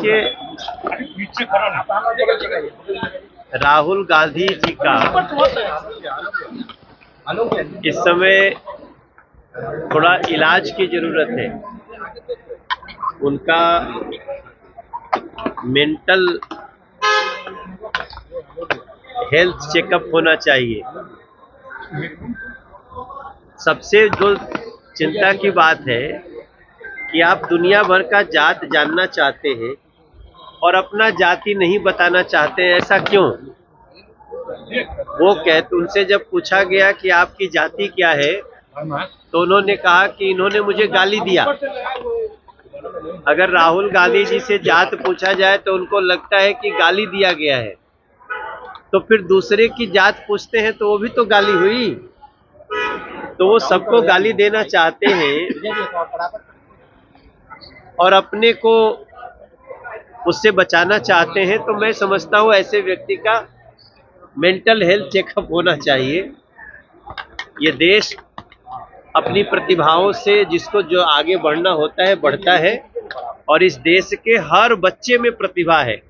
देखिए, राहुल गांधी जी का इस समय थोड़ा इलाज की जरूरत है। उनका मेंटल हेल्थ चेकअप होना चाहिए। सबसे जो चिंता की बात है कि आप दुनिया भर का जात जानना चाहते हैं और अपना जाति नहीं बताना चाहते हैं, ऐसा क्यों? वो कहते, उनसे जब पूछा गया कि आपकी जाति क्या है, तो उन्होंने कहा कि इन्होंने मुझे गाली दिया। अगर राहुल गांधी जी से जात पूछा जाए तो उनको लगता है कि गाली दिया गया है, तो फिर दूसरे की जात पूछते हैं तो वो भी तो गाली हुई। तो वो सबको गाली देना चाहते हैं और अपने को उससे बचाना चाहते हैं। तो मैं समझता हूँ ऐसे व्यक्ति का मेंटल हेल्थ चेकअप होना चाहिए। ये देश अपनी प्रतिभाओं से जिसको जो आगे बढ़ना होता है बढ़ता है, और इस देश के हर बच्चे में प्रतिभा है।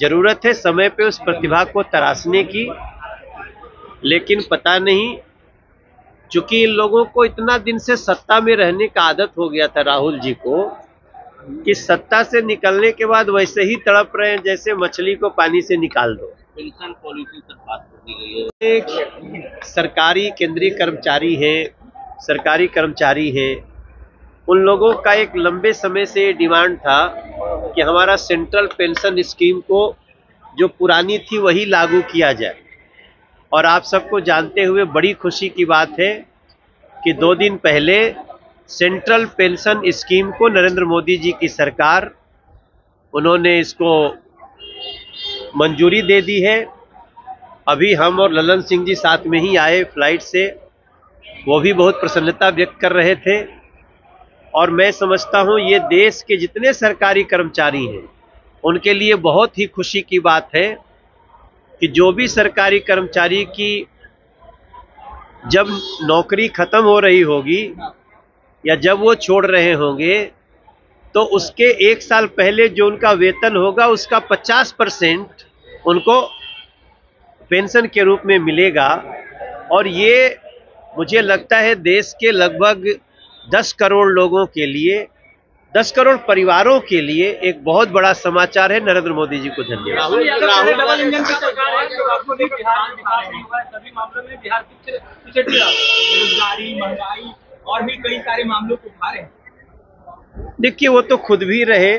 जरूरत है समय पे उस प्रतिभा को तराशने की, लेकिन पता नहीं, चूंकि इन लोगों को इतना दिन से सत्ता में रहने का आदत हो गया था राहुल जी को, कि सत्ता से निकलने के बाद वैसे ही तड़प रहे हैं जैसे मछली को पानी से निकाल दो। पेंशन पॉलिसी पर बात की गई है। एक सरकारी केंद्रीय कर्मचारी है, सरकारी कर्मचारी है, उन लोगों का एक लंबे समय से डिमांड था कि हमारा सेंट्रल पेंशन स्कीम को जो पुरानी थी वही लागू किया जाए। और आप सबको जानते हुए बड़ी खुशी की बात है कि 2 दिन पहले सेंट्रल पेंशन स्कीम को नरेंद्र मोदी जी की सरकार, उन्होंने इसको मंजूरी दे दी है। अभी हम और ललन सिंह जी साथ में ही आए फ्लाइट से, वो भी बहुत प्रसन्नता व्यक्त कर रहे थे। और मैं समझता हूं ये देश के जितने सरकारी कर्मचारी हैं उनके लिए बहुत ही खुशी की बात है कि जो भी सरकारी कर्मचारी की जब नौकरी खत्म हो रही होगी या जब वो छोड़ रहे होंगे, तो उसके 1 साल पहले जो उनका वेतन होगा उसका 50% उनको पेंशन के रूप में मिलेगा। और ये मुझे लगता है देश के लगभग 10 करोड़ लोगों के लिए, 10 करोड़ परिवारों के लिए एक बहुत बड़ा समाचार है। नरेंद्र मोदी जी को धन्यवाद। बेरोजगारी, महंगाई और भी कई सारे मामलों को उठा रहे हैं। देखिए, वो तो खुद भी रहे।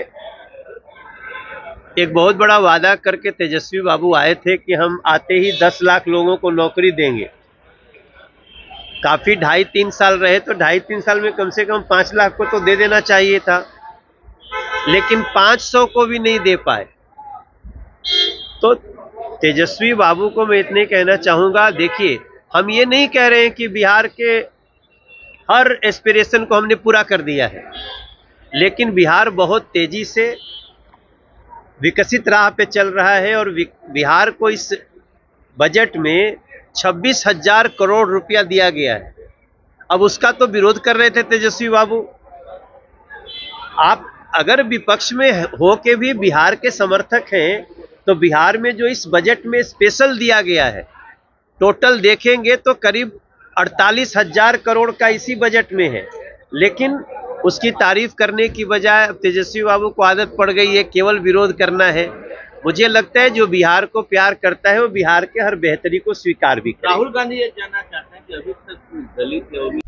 एक बहुत बड़ा वादा करके तेजस्वी बाबू आए थे कि हम आते ही 10 लाख लोगों को नौकरी देंगे। काफी 2.5-3 साल रहे, तो 2.5-3 साल में कम से कम 5 लाख को तो दे देना चाहिए था, लेकिन 500 को भी नहीं दे पाए। तो तेजस्वी बाबू को मैं इतने कहना चाहूंगा, देखिए हम ये नहीं कह रहे हैं कि बिहार के हर एस्पिरेशन को हमने पूरा कर दिया है, लेकिन बिहार बहुत तेजी से विकसित राह पे चल रहा है। और बिहार को इस बजट में 26,000 करोड़ रुपया दिया गया है। अब उसका तो विरोध कर रहे थे तेजस्वी बाबू। आप अगर विपक्ष में हो के भी बिहार के समर्थक हैं, तो बिहार में जो इस बजट में स्पेशल दिया गया है, टोटल देखेंगे तो करीब 48,000 करोड़ का इसी बजट में है। लेकिन उसकी तारीफ करने की बजाय तेजस्वी बाबू को आदत पड़ गई है केवल विरोध करना है। मुझे लगता है जो बिहार को प्यार करता है वो बिहार के हर बेहतरी को स्वीकार भी करे। राहुल गांधी ये जानना चाहते हैं कि अभी तक दलित